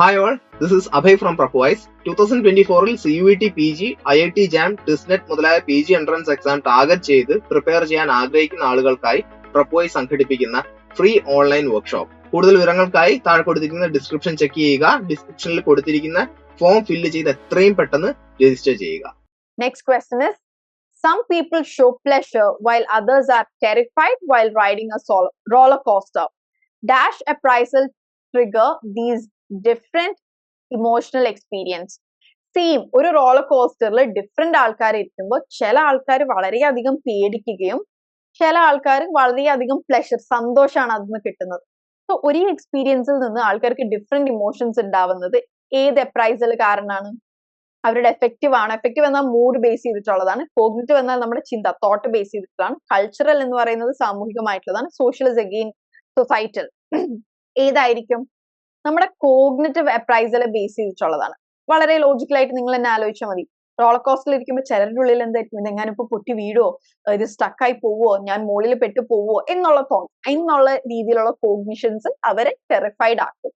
Hi all, this is Abhay from Propwise. 2024-ൽ CUET PG, IIT JAM, TISNET മുതലായ PG entrance exam target ചെയ്ത് prepare ചെയ്യാൻ ആഗ്രഹിക്കുന്ന ആളുകൾക്കായി Propwise സംഘടിപ്പിക്കുന്ന free online workshop. കൂടുതൽ വിവരങ്ങൾക്കായി താഴെ കൊടുത്തിരിക്കുന്ന ഡിസ്ക്രിപ്ഷൻ ചെക്ക് ചെയ്യുക. ഡിസ്ക്രിപ്ഷനിൽ കൊടുത്തിരിക്കുന്ന ഫോം ഫില്ല് ചെയ്ത് എത്രയും പെട്ടെന്ന് രജിസ്റ്റർ ചെയ്യുക. Next question is, some people show pleasure while others are terrified while riding a roller coaster. Dash appraisal trigger these different emotional experience. Same ഒരു റോളർ കോസ്റ്ററിൽ ഡിഫറെന്റ് ആൾക്കാർ ഇരിക്കുമ്പോൾ ചില ആൾക്കാർ വളരെയധികം പേടിക്കുകയും ചില ആൾക്കാർ വളരെയധികം പ്ലഷർ സന്തോഷമാണ് അതിന് കിട്ടുന്നത്. സോ ഒരേ എക്സ്പീരിയൻസിൽ നിന്ന് ആൾക്കാർക്ക് ഡിഫറെന്റ് ഇമോഷൻസ് ഉണ്ടാവുന്നത് ഏത് അപ്രൈസൽ കാരണമാണ്? അവരുടെ എഫക്റ്റീവ് ആണ്. എഫക്റ്റീവ് എന്നാൽ മൂഡ് ബേസ് ചെയ്തിട്ടുള്ളതാണ്. കോഗ്നിറ്റീവ് എന്നാൽ നമ്മുടെ ചിന്ത, തോട്ട് ബേസ് ചെയ്തിട്ടുള്ളതാണ്. കൾച്ചറൽ എന്ന് പറയുന്നത് സാമൂഹികമായിട്ടുള്ളതാണ്. Social is again societal. ഏതായിരിക്കും? നമ്മുടെ കോഗ്നിറ്റീവ് അപ്രൈസൽ ബേസ് ചെയ്തിട്ടുള്ളതാണ്. വളരെ ലോജിക്കലായിട്ട് നിങ്ങൾ തന്നെ ആലോചിച്ചാൽ മതി. റോളർ കോസ്റ്ററിൽ ഇരിക്കുമ്പോൾ ചിലരുടെ ഉള്ളിൽ എന്തായിരിക്കും, ഇതെങ്ങാനും ഇപ്പൊ പൊട്ടി വീഴോ, ഇത് സ്റ്റക്കായി പോവോ, ഞാൻ മുകളിൽ പെട്ടു പോവോ എന്നുള്ള തോട്ട്, എന്നുള്ള രീതിയിലുള്ള കോഗ്നിഷൻസ് അവരെ ടെറിഫൈഡ് ആക്കും.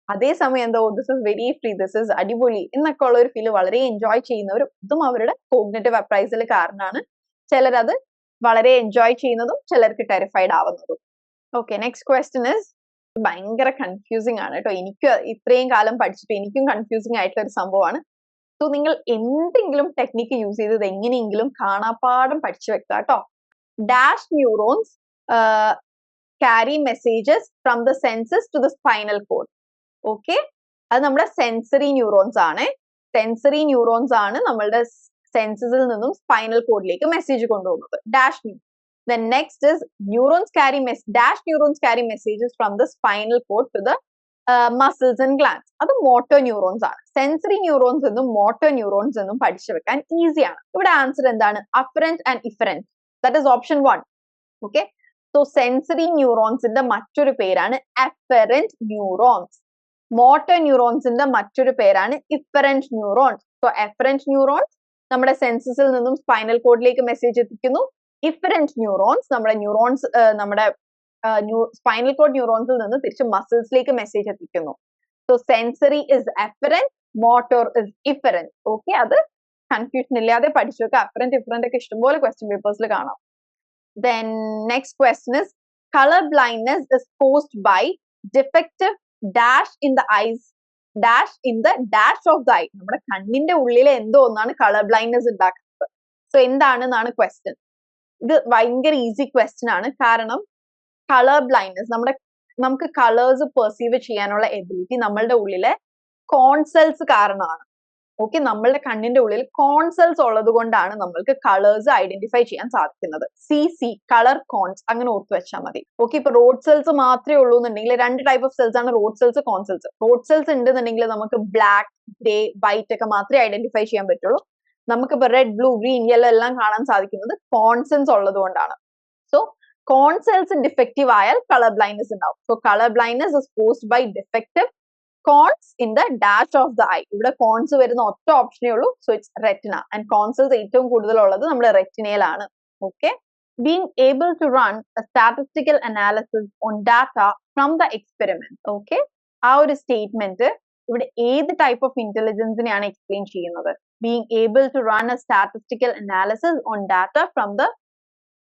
അതേസമയം എന്തോ this is very free, this is അടിപൊളി എന്നൊക്കെ ഉള്ള ഒരു ഫീൽ വളരെ എൻജോയ് ചെയ്യുന്നവരും ഇതും അവരുടെ കോഗ്നിറ്റീവ് അപ്രൈസൽ കാരണമാണ്. ചിലരത് വളരെ എൻജോയ് ചെയ്യുന്നതും ചിലർക്ക് ടെറിഫൈഡ് ആവുന്നതും. ഓക്കെ, നെക്സ്റ്റ് ക്വസ്റ്റ്യൻ ഇസ് ഭയങ്കര കൺഫ്യൂസിങ് ആണ് കേട്ടോ. എനിക്ക് ഇത്രയും കാലം പഠിച്ചിട്ട് എനിക്കും കൺഫ്യൂസിങ് ആയിട്ടുള്ള ഒരു സംഭവമാണ്. സോ നിങ്ങൾ എന്തെങ്കിലും ടെക്നിക്ക് യൂസ് ചെയ്തത് എങ്ങനെയെങ്കിലും കാണാപ്പാഠം പഠിച്ചു വെക്കുക കേട്ടോ. Dash neurons carry messages from the senses to the spinal cord. Okay, അത് നമ്മുടെ സെൻസറി ന്യൂറോൺസ് ആണ്. സെൻസറി ന്യൂറോൺസ് ആണ് നമ്മളുടെ സെൻസസിൽ നിന്നും സ്പൈനൽ കോഡിലേക്ക് മെസ്സേജ് കൊണ്ടുപോകുന്നത്. Dash neuron. Then next is dash neurons carry messages from the spinal cord to the muscles and glands. അത് മോട്ടോർ ന്യൂറോൺസ് ആണ്. സെൻസറി ന്യൂറോൺസ് എന്നും മോട്ടോർ ന്യൂറോൺസ് എന്നും പഠിച്ചു വെക്കാൻ ഈസിയാണ്. ഇവിടെ ആൻസർ എന്താണ്? Afferent and efferent. That is option 1. Okay, so sensory ന്യൂറോൺസിന്റെ മറ്റൊരു പേരാണ് അഫറന്റ് ന്യൂറോൺസ്. മോട്ടോർ ന്യൂറോൺസിന്റെ മറ്റൊരു പേരാണ് efferent neurons. So afferent neurons നമ്മുടെ സെൻസസിൽ നിന്നും സ്പൈനൽ കോഡിലേക്ക് മെസ്സേജ് എത്തിക്കുന്നു. ഇഫറന്റ് ന്യൂറോൺസ് നമ്മുടെ സ്പൈനൽ കോഡ് ന്യൂറോൺസിൽ നിന്ന് തിരിച്ച് മസിൽസിലേക്ക് മെസ്സേജ് എത്തിക്കുന്നു. So sensory is afferent, motor is efferent. Okay, അത് കൺഫ്യൂഷൻ ഇല്ലാതെ പഠിച്ചു വെക്കുക. അഫറന്റ് ഇഫറന്റ് ഒക്കെ ഇഷ്ടംപോലെ ക്വസ്റ്റ്യൻ പേപ്പേഴ്സിൽ കാണാം. Then next question is, colour blindness is caused by defective dash in the eyes dash in the dash of the eye. നമ്മുടെ കണ്ണിന്റെ ഉള്ളിലെ എന്തോ ഒന്നാണ് കളർ ബ്ലൈൻഡ്നെസ് ഉണ്ടാക്കുന്നത്. സോ എന്താണെന്നാണ് ക്വസ്റ്റ്യൻ. ഇത് ഭയങ്കര ഈസി ക്വസ്റ്റ്യൻ ആണ്. കാരണം കളർ ബ്ലൈൻഡ്നെസ്, നമുക്ക് കളേഴ്സ് പെർസീവ് ചെയ്യാനുള്ള എബിലിറ്റി നമ്മളുടെ ഉള്ളിലെ കോൺസെൽസ് കാരണമാണ്. ഓക്കെ, നമ്മളുടെ കണ്ണിന്റെ ഉള്ളിൽ കോൺസെൽസ് ഉള്ളത് കൊണ്ടാണ് നമ്മൾക്ക് കളേഴ്സ് ഐഡന്റിഫൈ ചെയ്യാൻ സാധിക്കുന്നത്. സി കളർ കോൺസ് അങ്ങനെ ഓർത്ത് വെച്ചാൽ മതി. ഓക്കെ, ഇപ്പൊ റോഡ് സെൽസ് മാത്രമേ ഉള്ളൂ എന്നുണ്ടെങ്കിൽ 2 ടൈപ്പ് ഓഫ് സെൽസ് ആണ് റോഡ് സെൽസ്, കോൺസെൽസ്. റോഡ് സെൽസ് ഉണ്ടെന്നുണ്ടെങ്കിൽ നമുക്ക് ബ്ലാക്ക്, ഗ്രേ, വൈറ്റ് ഒക്കെ മാത്രമേ ഐഡന്റിഫൈ ചെയ്യാൻ പറ്റുള്ളൂ. നമുക്കിപ്പോ റെഡ്, ബ്ലൂ, ഗ്രീൻ, യെല്ലോ എല്ലാം കാണാൻ സാധിക്കുന്നത് കോൺസെൽസ് ഉള്ളത് കൊണ്ടാണ്. സോ കോൺസെൽസ് ഡിഫക്റ്റീവ് ആയാൽ കളർ ബ്ലൈൻഡ്നെസ് ഉണ്ടാവും. So colour blindness is caused by defective cones in the dash of the eye. ഇവിടെ കോൺസ് വരുന്ന ഒറ്റ ഓപ്ഷനേ ഉള്ളൂ. So it's retina. And cone cells ഏറ്റവും കൂടുതൽ ഉള്ളത് നമ്മുടെ റെറ്റിനയിലാണ്. Okay, being able to run a statistical analysis on data from the experiment. Okay, ആ ഒരു സ്റ്റേറ്റ്മെന്റ് ഇവിടെ ഏത് ടൈപ്പ് ഓഫ് ഇന്റലിജൻസിനെയാണ് എക്സ്പ്ലെയിൻ ചെയ്യുന്നത്? Being able to run a statistical analysis on data from the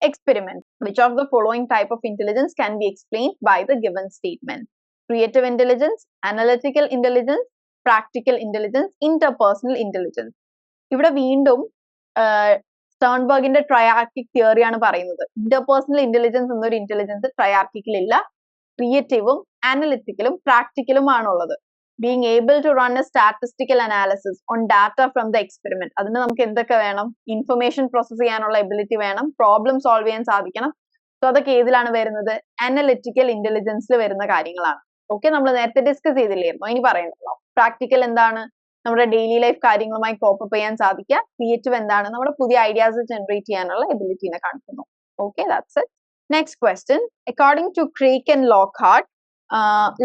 experiment. Which of the following type of intelligence can be explained by the given statement? Creative intelligence, analytical intelligence, practical intelligence, interpersonal intelligence. ഇവിടെ വീണ്ടും സ്റ്റേൺബർഗിന്റെ triarchic theory ആണ് പറയുന്നത്. Interpersonal intelligence എന്നൊരു intelligence ട്രയാർക്കിക്കിൽ ഇല്ല. ക്രിയേറ്റീവും അനലിറ്റിക്കലും പ്രാക്ടിക്കലും ആണുള്ളത്. Being able to run a statistical analysis on data from the experiment. അതിന് നമുക്ക് എന്തൊക്കെ വേണം? ഇൻഫർമേഷൻ പ്രോസസ് ചെയ്യാനുള്ള എബിലിറ്റി വേണം, പ്രോബ്ലം സോൾവ് ചെയ്യാൻ സാധിക്കണം. സോ അതൊക്കെ ഏതിലാണ് വരുന്നത്? അനലിറ്റിക്കൽ ഇന്റലിജൻസിൽ വരുന്ന കാര്യങ്ങളാണ്. ഓക്കെ, നമ്മൾ നേരത്തെ ഡിസ്കസ് ചെയ്തില്ലായിരുന്നോ? ഇനി പറയുന്നുള്ളൂ. പ്രാക്ടിക്കൽ എന്താണ്? നമ്മുടെ ഡെയിലി ലൈഫ് കാര്യങ്ങളുമായി കോപ്പപ്പ് ചെയ്യാൻ സാധിക്കുക. ക്രിയേറ്റീവ് എന്താണ്? നമ്മുടെ പുതിയ ഐഡിയാസ് ജനറേറ്റ് ചെയ്യാനുള്ള എബിലിറ്റിനെ കാണിക്കുന്നു. Okay, that's it. Next question, according to Craik and Lockhart,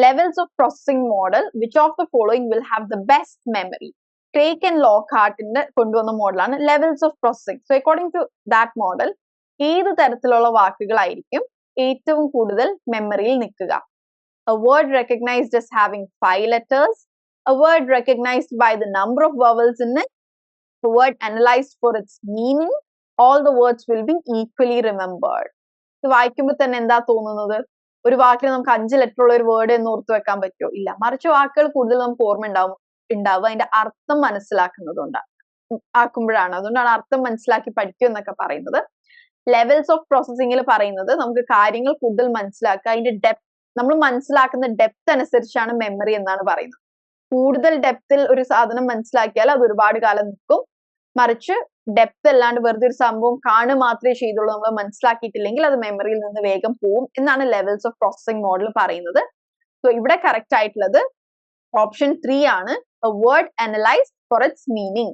levels of processing model, which of the following will have the best memory? Craig and Lockhart കൊണ്ടുവന്ന മോഡലാണ് levels of processing. So according to that model ഏത് തരത്തിലുള്ള വാക്കുകളായിരിക്കും ഏറ്റവും കൂടുതൽ മെമ്മറിയിൽ നിൽക്കുക? A word recognized as having 5 letters, a word recognized by the number of vowels in it, a word analyzed for its meaning, all the words will be equally remembered. ഇത് വായിക്കുമ്പോൾ തന്നെ എന്താ തോന്നുന്നത്? ഒരു വാക്കിൽ നമുക്ക് 5 ലെറ്റർ ഉള്ള ഒരു വേർഡ് എന്ന് ഓർത്ത് വെക്കാൻ പറ്റുമോ? ഇല്ല. മറിച്ച് വാക്കുകൾ കൂടുതൽ നമുക്ക് ഓർമ്മ ഉണ്ടാവുക അതിന്റെ അർത്ഥം ആക്കുമ്പോഴാണ്. അതുകൊണ്ടാണ് അർത്ഥം മനസ്സിലാക്കി പഠിക്കും എന്നൊക്കെ പറയുന്നത്. ലെവൽസ് ഓഫ് പ്രോസസ്സിംഗിൽ പറയുന്നത് നമുക്ക് കാര്യങ്ങൾ കൂടുതൽ മനസ്സിലാക്കുക, അതിന്റെ ഡെപ്ത്, നമ്മൾ മനസ്സിലാക്കുന്ന ഡെപ്ത് അനുസരിച്ചാണ് മെമ്മറി എന്നാണ് പറയുന്നത്. കൂടുതൽ ഡെപ്തിൽ ഒരു സാധനം മനസ്സിലാക്കിയാൽ അത് ഒരുപാട് കാലം നിൽക്കും. മറിച്ച് ഡെപ്ത് അല്ലാണ്ട് വെറുതെ ഒരു സംഭവം കാണുക മാത്രമേ ചെയ്തുള്ളൂ, നമ്മൾ മനസ്സിലാക്കിയിട്ടില്ലെങ്കിൽ അത് മെമ്മറിയിൽ നിന്ന് വേഗം പോവും എന്നാണ് ലെവൽസ് ഓഫ് പ്രോസസ്സിംഗ് മോഡൽ പറയുന്നത്. സോ ഇവിടെ കറക്റ്റ് ആയിട്ടുള്ളത് ഓപ്ഷൻ 3 ആണ്, a word analyzed for its meaning.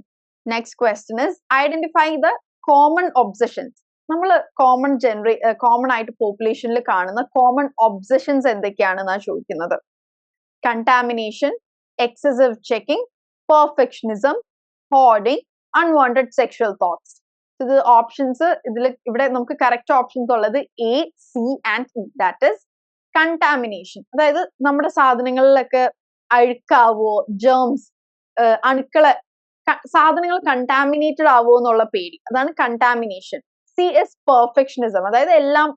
Next question is identify the common obsessions. നമ്മൾ കോമൺ ആയിട്ട് പോപ്പുലേഷനിൽ കാണുന്ന കോമൺ ഒബ്സഷൻസ് എന്തൊക്കെയാണെന്നാണ് ചോദിക്കുന്നത്. Contamination, excessive checking, perfectionism, hoarding, unwanted sexual thoughts. ഇത് options ഇവിടെ നമുക്ക് കറക്റ്റ് ഓപ്ഷൻസ് ഉള്ളത് A, C and E. That is contamination, അതായത് നമ്മുടെ സാധനങ്ങളിലൊക്കെ അഴുക്കാവോ, ജേംസ്, അണുക്കളെ, സാധനങ്ങൾ കണ്ടാമിനേറ്റഡ് ആവോ എന്നുള്ള പേടി, അതാണ് കണ്ടാമിനേഷൻ. C is perfectionism, അതായത് എല്ലാം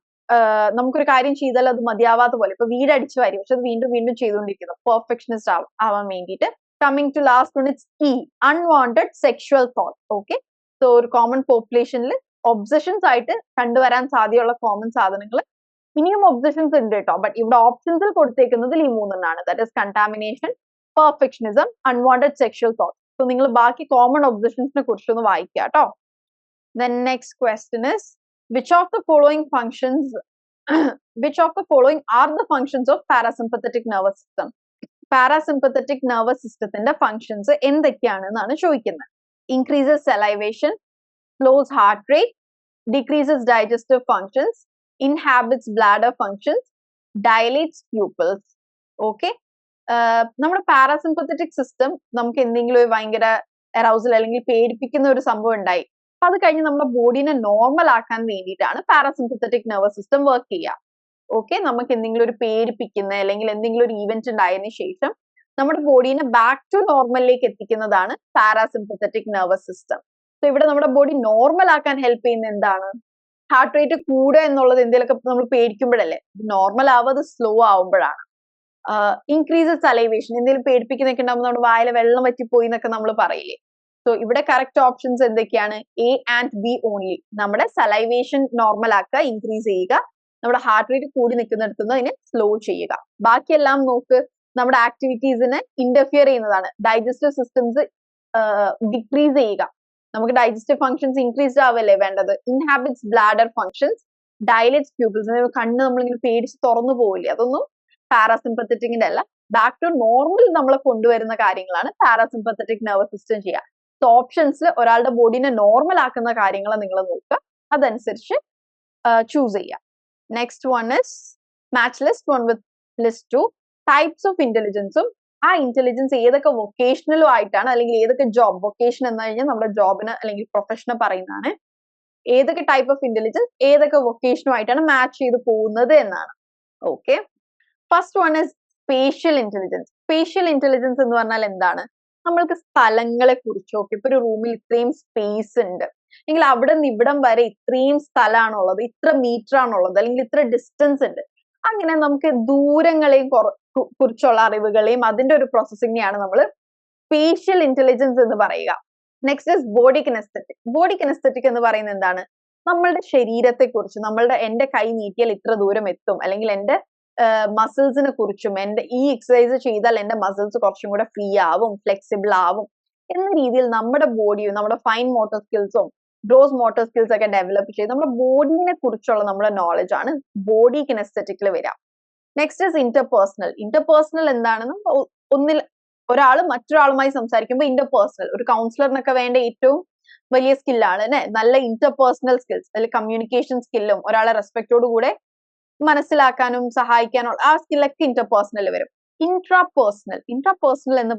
നമുക്കൊരു കാര്യം ചെയ്താൽ അത് മതിയാവാത്ത പോലെ, ഇപ്പൊ വീട് അടിച്ചു വാരി പക്ഷെ അത് വീണ്ടും വീണ്ടും ചെയ്തുകൊണ്ടിരിക്കുന്നു, പെർഫെക്ഷനിസ്റ്റ് ആവാൻ വേണ്ടിയിട്ട്. Coming to last one, it's E, unwanted sexual thought. Okay, so ഒരു കോമൺ പോപ്പുലേഷനിൽ ഒബ്സഷൻസ് ആയിട്ട് കണ്ടുവരാൻ സാധ്യതയുള്ള കോമൺ സാധനങ്ങൾ, ഇനിയും ഒബ്സഷൻസ് ഉണ്ട് കേട്ടോ, ബട്ട് ഇവിടെ ഓപ്ഷൻസിൽ കൊടുത്തേക്കുന്നതിൽ ഈ 3 that is contamination, perfectionism, unwanted sexual thought. So നിങ്ങൾ ബാക്കി കോമൺ ഒബ്സഷൻസിനെ കുറിച്ചൊന്ന് വായിക്കുക കേട്ടോ. Then next question is, which of the following are the functions of parasympathetic nervous system? Parasympathetic nervous systemത്തിന്റെ functions എന്തൊക്കെയാണെന്നാണ് ചോദിക്കുന്നത്. Increases salivation, slows heart rate, decreases digestive functions, inhibits bladder functions, dilates pupils. Okay, നമ്മുടെ parasympathetic system നമുക്ക് എന്തെങ്കിലും ഭയങ്കര arousal അല്ലെങ്കിൽ പേടിപ്പിക്കുന്ന ഒരു സംഭവം ഉണ്ടായി, അപ്പൊ അത് കഴിഞ്ഞ് നമ്മുടെ ബോഡിനെ നോർമൽ ആക്കാൻ വേണ്ടിയിട്ടാണ് പാരാസിമ്പത്തറ്റിക് നെർവസ് സിസ്റ്റം വർക്ക് ചെയ്യുക. ഓക്കെ, നമുക്ക് എന്തെങ്കിലും ഒരു പേടിപ്പിക്കുന്ന അല്ലെങ്കിൽ എന്തെങ്കിലും ഒരു ഈവന്റ് ഉണ്ടായതിനു ശേഷം നമ്മുടെ ബോഡിനെ ബാക്ക് ടു നോർമലിലേക്ക് എത്തിക്കുന്നതാണ് പാരാസിമ്പത്തറ്റിക് നെർവസ് സിസ്റ്റം. സോ ഇവിടെ നമ്മുടെ ബോഡി നോർമൽ ആക്കാൻ ഹെൽപ്പ് ചെയ്യുന്ന എന്താണ്? ഹാർട്ട് റേറ്റ് കൂടുക എന്നുള്ളത് എന്തെങ്കിലുമൊക്കെ നമ്മൾ പേടിക്കുമ്പോഴല്ലേ, നോർമൽ ആവാതെ സ്ലോ ആവുമ്പോഴാണ്. ഇൻക്രീസസ് സലൈവേഷൻ, എന്തെങ്കിലും പേടിപ്പിക്കുന്നൊക്കെ ഉണ്ടാകുമ്പോൾ നമ്മുടെ വായിലെ വെള്ളം വറ്റിപ്പോയി എന്നൊക്കെ നമ്മൾ പറയില്ലേ. സോ ഇവിടെ കറക്റ്റ് ഓപ്ഷൻസ് എന്തൊക്കെയാണ്? A and B only. നമ്മുടെ സലൈവേഷൻ നോർമൽ ആക്കുക, ഇൻക്രീസ് ചെയ്യുക, നമ്മുടെ ഹാർട്ട് റേറ്റ് കൂടി നിൽക്കുന്നിടത്തുനിന്ന് അതിനെ സ്ലോ ചെയ്യുക. ബാക്കിയെല്ലാം നോക്ക്, നമ്മുടെ ആക്ടിവിറ്റീസിനെ ഇന്റർഫിയർ ചെയ്യുന്നതാണ്. ഡൈജസ്റ്റീവ് സിസ്റ്റംസ് ഡിക്രീസ് ചെയ്യുക, നമുക്ക് ഡൈജസ്റ്റീവ് ഫംഗ്ഷൻസ് ഇൻക്രീസ്ഡ് ആവല്ലേ വേണ്ടത്. ഇൻഹാബിറ്റ്സ് ബ്ലാഡർ ഫംഗ്ഷൻസ്, ഡൈലേറ്റ്സ് പ്യൂപ്പിൾസ്, കണ്ണ് നമ്മളിങ്ങനെ പേടിച്ച് തുറന്നു പോവില്ലേ, അതൊന്നും പാരാസിമ്പത്തറ്റിക്കിന്റെ അല്ല. ബാക്ക് ടു നോർമൽ നമ്മളെ കൊണ്ടുവരുന്ന കാര്യങ്ങളാണ് പാരാസിമ്പത്തറ്റിക് നെർവസ് സിസ്റ്റം ചെയ്യുക. സോ ഓപ്ഷൻസിൽ ഒരാളുടെ ബോഡിനെ നോർമൽ ആക്കുന്ന കാര്യങ്ങൾ നിങ്ങൾ നോക്കുക, അതനുസരിച്ച് ചൂസ് ചെയ്യുക. Next one is match list 1 with list 2. Types of ഇന്റലിജൻസും ആ ഇന്റലിജൻസ് ഏതൊക്കെ വൊക്കേഷണലും ആയിട്ടാണ്, അല്ലെങ്കിൽ ഏതൊക്കെ ജോബ്, വൊക്കേഷൻ എന്ന് കഴിഞ്ഞാൽ നമ്മുടെ ജോബിന് അല്ലെങ്കിൽ പ്രൊഫഷനെ പറയുന്നതാണ്, ഏതൊക്കെ ടൈപ്പ് ഓഫ് ഇന്റലിജൻസ് ഏതൊക്കെ വൊക്കേഷനുമായിട്ടാണ് മാച്ച് ചെയ്ത് പോകുന്നത് എന്നാണ്. Okay, first one is spatial intelligence. Spatial intelligence എന്ന് പറഞ്ഞാൽ എന്താണ്? നമ്മൾക്ക് സ്ഥലങ്ങളെ കുറിച്ചോ, ഇപ്പൊ ഒരു റൂമിൽ ഇത്രയും സ്പേസ് ഉണ്ട് എങ്കിൽ അവിടെ നിന്ന് ഇവിടം വരെ ഇത്രയും സ്ഥലമാണുള്ളത്, ഇത്ര മീറ്റർ ആണുള്ളത്, അല്ലെങ്കിൽ ഇത്ര ഡിസ്റ്റൻസ് ഉണ്ട്, അങ്ങനെ നമുക്ക് ദൂരങ്ങളെയും കുറിച്ചുള്ള അറിവുകളെയും അതിന്റെ ഒരു പ്രോസസ്സിംഗെയാണ് നമ്മൾ സ്പേഷ്യൽ ഇന്റലിജൻസ് എന്ന് പറയുക. Next is body kinesthetic. Body kinesthetic എന്ന് പറയുന്നത് എന്താണ്? നമ്മളുടെ ശരീരത്തെ കുറിച്ച്, എന്റെ കൈ നീട്ടിയാൽ ഇത്ര ദൂരം എത്തും, അല്ലെങ്കിൽ എന്റെ മസിൽസിനെ കുറിച്ചും, ഈ എക്സസൈസ് ചെയ്താൽ എന്റെ മസിൽസ് കുറച്ചും കൂടെ ഫ്രീ ആവും, ഫ്ലെക്സിബിൾ ആവും എന്ന രീതിയിൽ നമ്മുടെ ബോഡിയും നമ്മുടെ ഫൈൻ മോട്ടോർ സ്കിൽസും ഗ്രോസ് മോട്ടോർ സ്കിൽസ് ഒക്കെ ഡെവലപ്പ് ചെയ്ത് നമ്മുടെ ബോഡിനെ കുറിച്ചുള്ള നമ്മുടെ നോളജ് ആണ് ബോഡി കിനെസ്തെറ്റിക്കിൽ വരിക. Next is interpersonal. ഇന്റർപേഴ്സണൽ എന്താണെന്ന്, ഒരാൾ മറ്റൊരാളുമായി സംസാരിക്കുമ്പോൾ ഇന്റർപേഴ്സണൽ, ഒരു കൗൺസിലറിനൊക്കെ വേണ്ട ഏറ്റവും വലിയ സ്കില്ലാണ് അല്ലെ, നല്ല ഇന്റർപേഴ്സണൽ സ്കിൽസ്, അതിൽ കമ്മ്യൂണിക്കേഷൻ സ്കില്ലും ഒരാളെ റെസ്പെക്റ്റോട് കൂടെ മനസ്സിലാക്കാനും സഹായിക്കാനും ആ സ്കില്ലൊക്കെ ഇന്റർപേഴ്സണൽ വരും. ഇൻട്രാപേഴ്സണൽ എന്ന്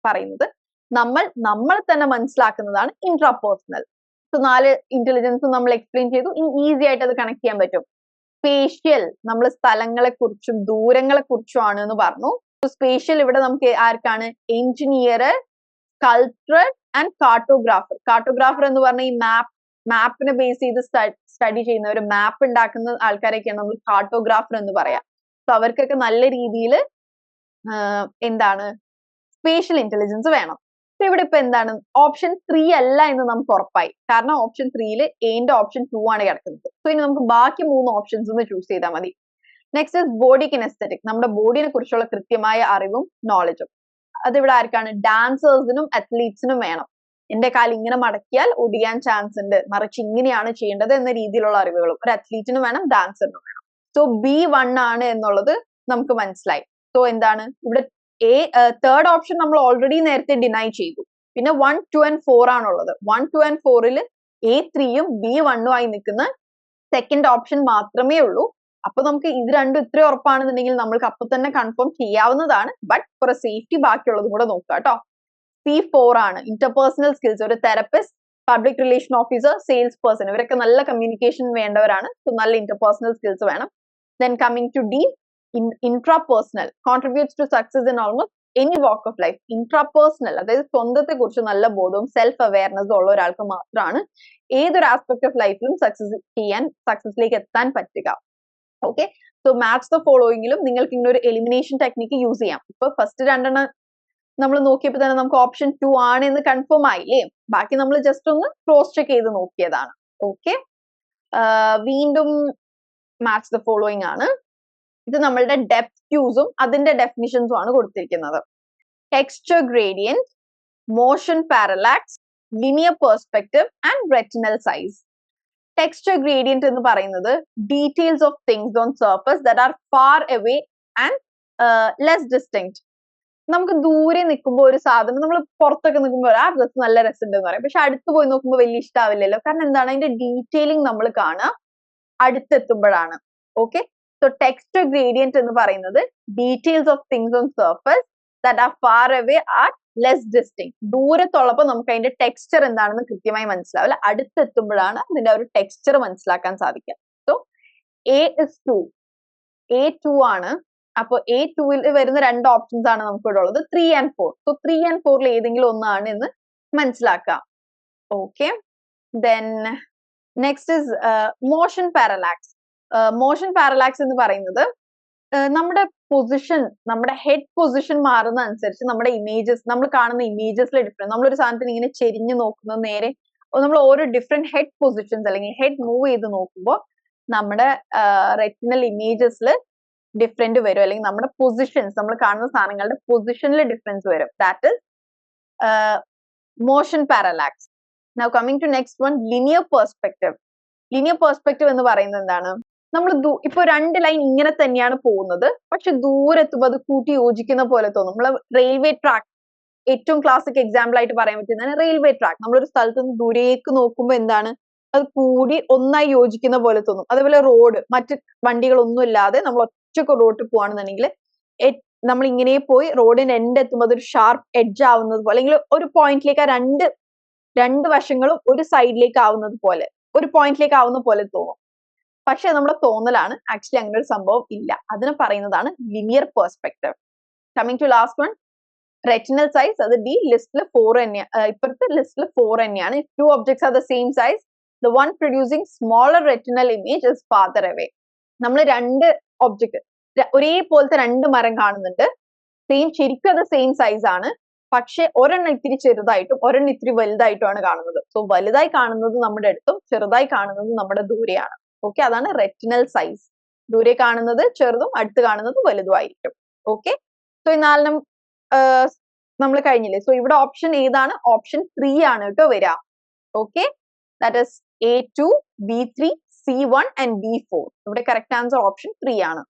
പറയുന്നത് നമ്മൾ തന്നെ മനസ്സിലാക്കുന്നതാണ് ഇൻട്രാപേഴ്സണൽ. സോ 4 ഇന്റലിജൻസ് നമ്മൾ എക്സ്പ്ലെയിൻ ചെയ്തു, ഇനി ഈസി ആയിട്ട് അത് കണക്ട് ചെയ്യാൻ പറ്റും. സ്പേഷ്യൽ, നമ്മൾ സ്ഥലങ്ങളെ കുറിച്ചും ദൂരങ്ങളെ കുറിച്ചും ആണ് എന്ന് പറഞ്ഞു. സ്പേഷ്യൽ ഇവിടെ നമുക്ക് ആർക്കാണ്? Engineer, sculptor and cartographer. Cartographer എന്ന് പറഞ്ഞ ഈ മാപ്പിനെ ബേസ് ചെയ്ത് സ്റ്റഡി ചെയ്യുന്ന ഒരു മാപ്പ് ഉണ്ടാക്കുന്ന ആൾക്കാരൊക്കെയാണ് നമ്മൾ കാർട്ടോഗ്രാഫർ എന്ന് പറയാം. സോ അവർക്കൊക്കെ നല്ല രീതിയിൽ എന്താണ് സ്പേഷ്യൽ ഇന്റലിജൻസ് വേണം. ഇവിടെ ഇപ്പൊ എന്താണ് ഓപ്ഷൻ 3 അല്ല എന്ന് നമുക്ക് ഉറപ്പായി. കാരണം ഓപ്ഷൻ 3യിൽ എന്റെ ഓപ്ഷൻ 2 ആണ് കിടക്കുന്നത്. സോ ഇനി നമുക്ക് ബാക്കി 3 ഓപ്ഷൻസ് ഒന്ന് ചൂസ് ചെയ്താൽ മതി. Next is body kinesthetic. നമ്മുടെ ബോഡിനെ കുറിച്ചുള്ള കൃത്യമായ അറിവും നോളജും. അതിവിടെ ആർക്കാണ്? ഡാൻസേഴ്സിനും അത്ലീറ്റ്സിനും വേണം. എന്റെ കാല് ഇങ്ങനെ മടക്കിയാൽ ഒടിയാൻ ചാൻസ് ഉണ്ട്, മറിച്ച് ഇങ്ങനെയാണ് ചെയ്യേണ്ടത് എന്ന രീതിയിലുള്ള അറിവുകളും ഒരു അത്ലീറ്റിനും വേണം, ഡാൻസറിനും വേണം. സോ B1 ആണ് എന്നുള്ളത് നമുക്ക് മനസ്സിലായി. സോ എന്താണ് ഇവിടെ തേർഡ് ഓപ്ഷൻ നമ്മൾ ഓൾറെഡി നേരത്തെ ഡിനൈ ചെയ്തു. പിന്നെ 1, 2 and 4 ആണുള്ളത്. 1, 2 and 4ൽ A3യും B1ഉം ആയി നിൽക്കുന്ന സെക്കൻഡ് ഓപ്ഷൻ മാത്രമേ ഉള്ളൂ. അപ്പൊ നമുക്ക് ഇത് രണ്ടും ഇത്രയും ഉറപ്പാണെന്നുണ്ടെങ്കിൽ നമ്മൾക്ക് അപ്പൊ തന്നെ കൺഫേം ചെയ്യാവുന്നതാണ്. ബട്ട് ഫോർ എ സേഫ്റ്റി ബാക്കിയുള്ളതും കൂടെ നോക്കുക കേട്ടോ. C4 ആണ് ഇന്റർപേഴ്സണൽ സ്കിൽസ്. ഒരു therapist, public relation officer, sales person, ഇവരൊക്കെ നല്ല കമ്മ്യൂണിക്കേഷൻ വേണ്ടവരാണ്. സോ നല്ല ഇന്റർപേഴ്സണൽ സ്കിൽസ് വേണം. Then coming to D, intrapersonal, contributes to success in almost any walk of life. Intrapersonal, അതായത് സ്വന്തത്തെ കുറിച്ച് നല്ല ബോധവും സെൽഫ് അവയർനെസ്സും ഉള്ള ഒരാൾക്ക് മാത്രമാണ് ഏതൊരു ആസ്പെക്ട് ഓഫ് ലൈഫിലും സക്സസിലേക്ക് എത്താൻ പറ്റുക. ഓക്കെ, സോ മാച്ച് ദ ഫോളോയിങ്ങിലും നിങ്ങൾക്ക് ഇങ്ങനെ ഒരു എലിമിനേഷൻ ടെക്നിക്ക് യൂസ് ചെയ്യാം. ഇപ്പൊ ഫസ്റ്റ് രണ്ടെണ്ണം നമ്മൾ നോക്കിയപ്പോൾ തന്നെ നമുക്ക് ഓപ്ഷൻ 2 ആണ് എന്ന് കൺഫേം ആയില്ലേ. ബാക്കി നമ്മൾ ജസ്റ്റ് ഒന്ന് ക്രോസ് ചെക്ക് ചെയ്ത് നോക്കിയതാണ്. ഓക്കെ, വീണ്ടും മാച്ച് ദ ഫോളോയിങ് ആണ്. ഇത് നമ്മളുടെ ഡെപ്ത് ക്യൂസും അതിന്റെ ഡെഫിനിഷൻസും ആണ് കൊടുത്തിരിക്കുന്നത്. Texture gradient, motion parallax, linear perspective and retinal size. Texture gradient എന്ന് പറയുന്നത് details of things on surface that are far away and less distinct. നമുക്ക് ദൂരെ നിൽക്കുമ്പോൾ ഒരു സാധനം നമ്മൾ പുറത്തൊക്കെ നിൽക്കുമ്പോൾ ആ ഡ്രസ് നല്ല രസമുണ്ട് എന്ന് പറയും. പക്ഷെ അടുത്ത് പോയി നോക്കുമ്പോൾ വലിയ ഇഷ്ടാവില്ലല്ലോ. കാരണം എന്താണ്? അതിന്റെ ഡീറ്റെയിലിംഗ് നമ്മൾ കാണുക അടുത്തെത്തുമ്പോഴാണ്. ഓക്കെ, സോ ടെക്സ്ചർ ഗ്രേഡിയന്റ് എന്ന് പറയുന്നത് details of things on surface that are far away are less distinct. ദൂരത്തുള്ളപ്പോൾ നമുക്ക് അതിന്റെ ടെക്സ്ചർ എന്താണെന്ന് കൃത്യമായി മനസ്സിലാവില്ല. അടുത്തെത്തുമ്പോഴാണ് അതിന്റെ ഒരു ടെക്സ്ചർ മനസ്സിലാക്കാൻ സാധിക്കുക. സോ A2 ആണ്. അപ്പൊ A2ൽ വരുന്ന രണ്ട് ഓപ്ഷൻസ് ആണ് നമുക്ക് ഇവിടെ ഉള്ളത്, 3 and 4. സോ 3 and 4ൽ ഏതെങ്കിലും ഒന്നാണ് എന്ന് മനസ്സിലാക്കാം. Okay, then next is motion parallax. Motion parallax എന്ന് പറയുന്നത് നമ്മുടെ പൊസിഷൻ, നമ്മുടെ ഹെഡ് പൊസിഷൻ മാറുന്ന അനുസരിച്ച് നമ്മുടെ ഇമേജസ്, നമ്മൾ കാണുന്ന ഇമേജസിലെ ഡിഫറൻസ്, നമ്മളൊരു സാധനത്തിന് ഇങ്ങനെ ചെരിഞ്ഞ് നോക്കുന്നത് നേരെ നമ്മൾ ഓരോ ഡിഫറെന്റ് ഹെഡ് പൊസിഷൻസ് അല്ലെങ്കിൽ ഹെഡ് മൂവ് ചെയ്ത് നോക്കുമ്പോൾ നമ്മുടെ റെറ്റിനൽ ഇമേജസിൽ ഡിഫറെന്റ് വരും, അല്ലെങ്കിൽ നമ്മുടെ പൊസിഷൻസ്, നമ്മൾ കാണുന്ന സാധനങ്ങളുടെ പൊസിഷനിൽ ഡിഫറൻസ് വരും. That is motion parallax. Now coming to next one, linear perspective. Linear perspective എന്ന് പറയുന്നത് എന്താണ്? നമ്മൾ ഇപ്പൊ രണ്ട് ലൈൻ ഇങ്ങനെ തന്നെയാണ് പോകുന്നത്, പക്ഷെ ദൂരെത്തുമ്പോൾ അത് കൂട്ടി യോജിക്കുന്ന പോലെ തോന്നും. നമ്മൾ റെയിൽവേ ട്രാക്ക് ഏറ്റവും ക്ലാസിക് എക്സാമ്പിൾ ആയിട്ട് പറയാൻ പറ്റുന്നതാണ് റെയിൽവേ ട്രാക്ക്. നമ്മളൊരു സ്ഥലത്ത് നിന്ന് ദൂരേക്ക് നോക്കുമ്പോൾ എന്താണ്, അത് കൂടി ഒന്നായി യോജിക്കുന്ന പോലെ തോന്നും. അതേപോലെ റോഡ്, മറ്റ് വണ്ടികളൊന്നും ഇല്ലാതെ നമ്മൾ ഒറ്റക്ക് റോഡിൽ പോവാണെന്നുണ്ടെങ്കിൽ നമ്മൾ ഇങ്ങനെ പോയി റോഡിന്റെ എൻഡ് എത്തുമ്പോൾ അതൊരു ഷാർപ്പ് എഡ്ജ് ആവുന്നത് പോലെ, അല്ലെങ്കിൽ ഒരു പോയിന്റിലേക്ക് ആ രണ്ട് വശങ്ങളും ഒരു സൈഡിലേക്ക് ആവുന്നത് പോലെ, ഒരു പോയിന്റിലേക്ക് ആവുന്ന പോലെ തോന്നും. പക്ഷെ നമ്മുടെ തോന്നലാണ്, ആക്ച്വലി അങ്ങനെ ഒരു സംഭവം ഇല്ല. അതിനെ പറയുന്നതാണ് linear perspective. Coming to last one, retinal size. അത് D ലിസ്റ്റിൽ 4 തന്നെയാണ്, ഇപ്പോഴത്തെ ലിസ്റ്റിൽ 4 തന്നെയാണ്. If two objects are the same size, the one producing smaller retinal image is farther away. നമ്മൾ രണ്ട് ഒബ്ജക്ട്, ഒരേപോലത്തെ രണ്ട് മരം കാണുന്നുണ്ട്, ശരിക്കും അത് സെയിം സൈസ് ആണ്, പക്ഷെ ഒരെണ്ണം ഇത്തിരി ചെറുതായിട്ടും ഒരെണ്ണം ഇത്തിരി വലുതായിട്ടുമാണ് കാണുന്നത്. സോ വലുതായി കാണുന്നത് നമ്മുടെ അടുത്തും ചെറുതായി കാണുന്നത് നമ്മുടെ ദൂരെയാണ്. ഓക്കെ, അതാണ് റെറ്റിനൽ സൈസ്. ദൂരെ കാണുന്നത് ചെറുതും അടുത്ത് കാണുന്നത് വലുതുമായിരിക്കും. ഓക്കെ, സോ ഈ നാലെണ്ണം നമ്മൾ കഴിഞ്ഞില്ലേ. സോ ഇവിടെ ഓപ്ഷൻ ഏതാണ്? ഓപ്ഷൻ 3 ആണ് കേട്ടോ വരിക. Okay, that is A2, B3, C1 and B4. ഇവിടെ കറക്റ്റ് ആൻസർ ഓപ്ഷൻ 3 ആണ്.